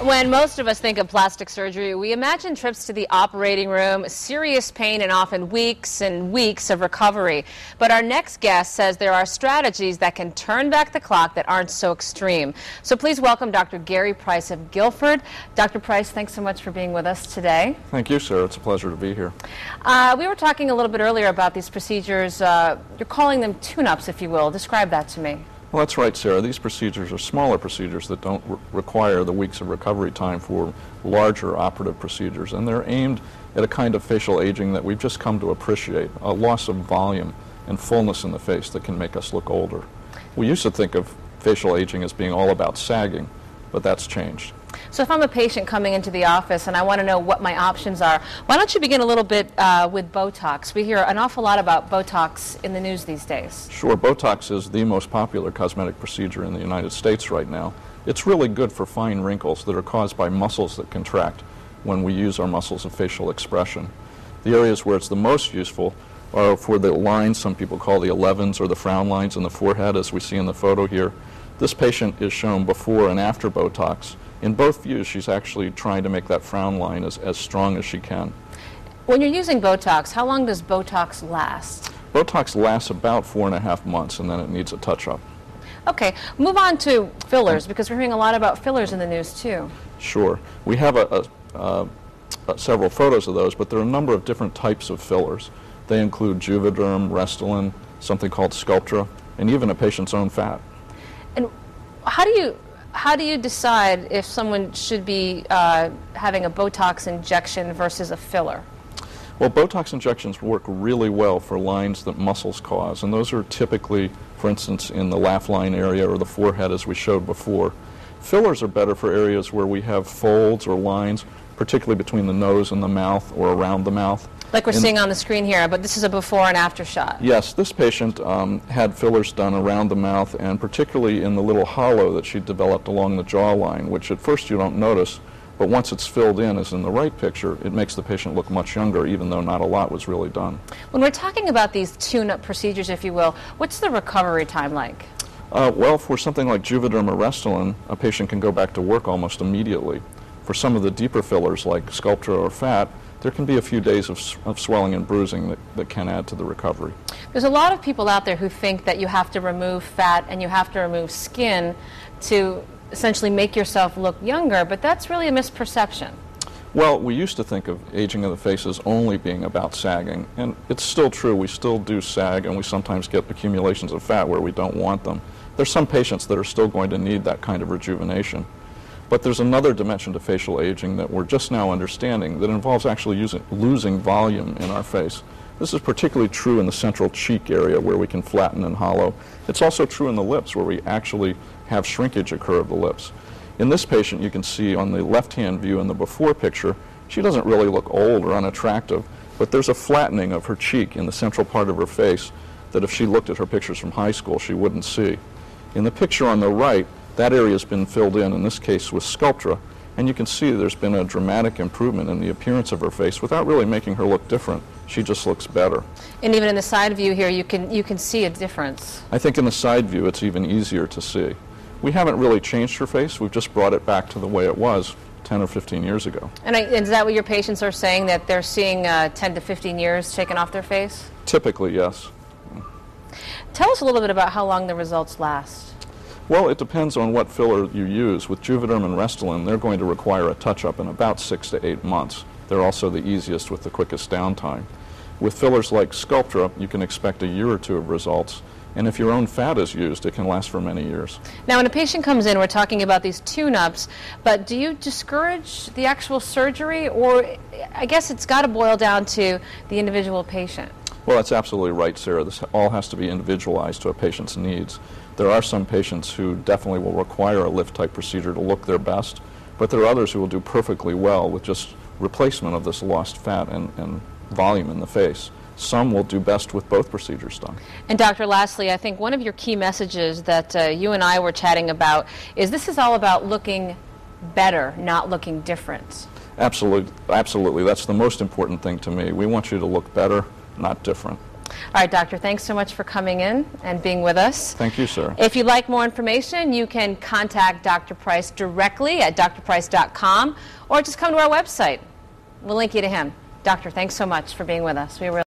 When most of us think of plastic surgery, we imagine trips to the operating room, serious pain, and often weeks and weeks of recovery. But our next guest says there are strategies that can turn back the clock that aren't so extreme. So please welcome Dr. Gary Price of Guilford. Dr. Price, thanks so much for being with us today. Thank you, Sarah. It's a pleasure to be here. We were talking a little bit earlier about these procedures. You're calling them tune-ups, if you will. Describe that to me. Well, that's right, Sarah. These procedures are smaller procedures that don't require the weeks of recovery time for larger operative procedures, and they're aimed at a kind of facial aging that we've just come to appreciate, a loss of volume and fullness in the face that can make us look older. We used to think of facial aging as being all about sagging, but that's changed. So if I'm a patient coming into the office and I want to know what my options are, why don't you begin a little bit with Botox? We hear an awful lot about Botox in the news these days. Sure, Botox is the most popular cosmetic procedure in the United States right now. It's really good for fine wrinkles that are caused by muscles that contract when we use our muscles of facial expression. The areas where it's the most useful are for the lines some people call the 11s or the frown lines in the forehead, as we see in the photo here. This patient is shown before and after Botox. In both views, she's actually trying to make that frown line as strong as she can. When you're using Botox, how long does Botox last? Botox lasts about 4.5 months, and then it needs a touch-up. Okay, move on to fillers, because we're hearing a lot about fillers in the news, too. Sure. We have several photos of those, but there are a number of different types of fillers. They include Juvaderm, Restylane, something called Sculptra, and even a patient's own fat. And how do you decide if someone should be having a Botox injection versus a filler? Well, Botox injections work really well for lines that muscles cause, and those are typically, for instance, in the laugh line area or the forehead, as we showed before. Fillers are better for areas where we have folds or lines, particularly between the nose and the mouth or around the mouth. Like we're seeing on the screen here, but this is a before and after shot. Yes, this patient had fillers done around the mouth, and particularly in the little hollow that she developed along the jawline, which at first you don't notice, but once it's filled in, as in the right picture, it makes the patient look much younger, even though not a lot was really done. When we're talking about these tune-up procedures, if you will, what's the recovery time like? Well, for something like Juvaderm or Restylane, a patient can go back to work almost immediately. For some of the deeper fillers like Sculptra or fat, there can be a few days of swelling and bruising that can add to the recovery. There's a lot of people out there who think that you have to remove fat and you have to remove skin to essentially make yourself look younger, but that's really a misperception. Well, we used to think of aging of the face as only being about sagging, and it's still true. We still do sag, and we sometimes get accumulations of fat where we don't want them. There's some patients that are still going to need that kind of rejuvenation. But there's another dimension to facial aging that we're just now understanding that involves actually losing volume in our face. This is particularly true in the central cheek area where we can flatten and hollow. It's also true in the lips where we actually have shrinkage occur of the lips. In this patient, you can see on the left-hand view in the before picture, she doesn't really look old or unattractive, but there's a flattening of her cheek in the central part of her face that if she looked at her pictures from high school, she wouldn't see. In the picture on the right, that area has been filled in this case with Sculptra, and you can see there's been a dramatic improvement in the appearance of her face without really making her look different. She just looks better. And even in the side view here, you can see a difference. I think in the side view it's even easier to see. We haven't really changed her face, we've just brought it back to the way it was 10 or 15 years ago. And is that what your patients are saying, that they're seeing 10 to 15 years taken off their face? Typically, yes. Tell us a little bit about how long the results last. Well, it depends on what filler you use. With Juvaderm and Restylane, they're going to require a touch-up in about 6 to 8 months. They're also the easiest with the quickest downtime. With fillers like Sculptra, you can expect a year or two of results. And if your own fat is used, it can last for many years. Now, when a patient comes in, we're talking about these tune-ups, but do you discourage the actual surgery, or I guess it's got to boil down to the individual patient? Well, that's absolutely right, Sarah. This all has to be individualized to a patient's needs. There are some patients who definitely will require a lift-type procedure to look their best, but there are others who will do perfectly well with just replacement of this lost fat and volume in the face. Some will do best with both procedures done. And Doctor, lastly, I think one of your key messages that you and I were chatting about is this is all about looking better, not looking different. Absolutely. That's the most important thing to me. We want you to look better, not different. All right, doctor, thanks so much for coming in and being with us. Thank you, sir. If you'd like more information, you can contact Dr. Price directly at drprice.com or just come to our website. We'll link you to him. Doctor, thanks so much for being with us. We really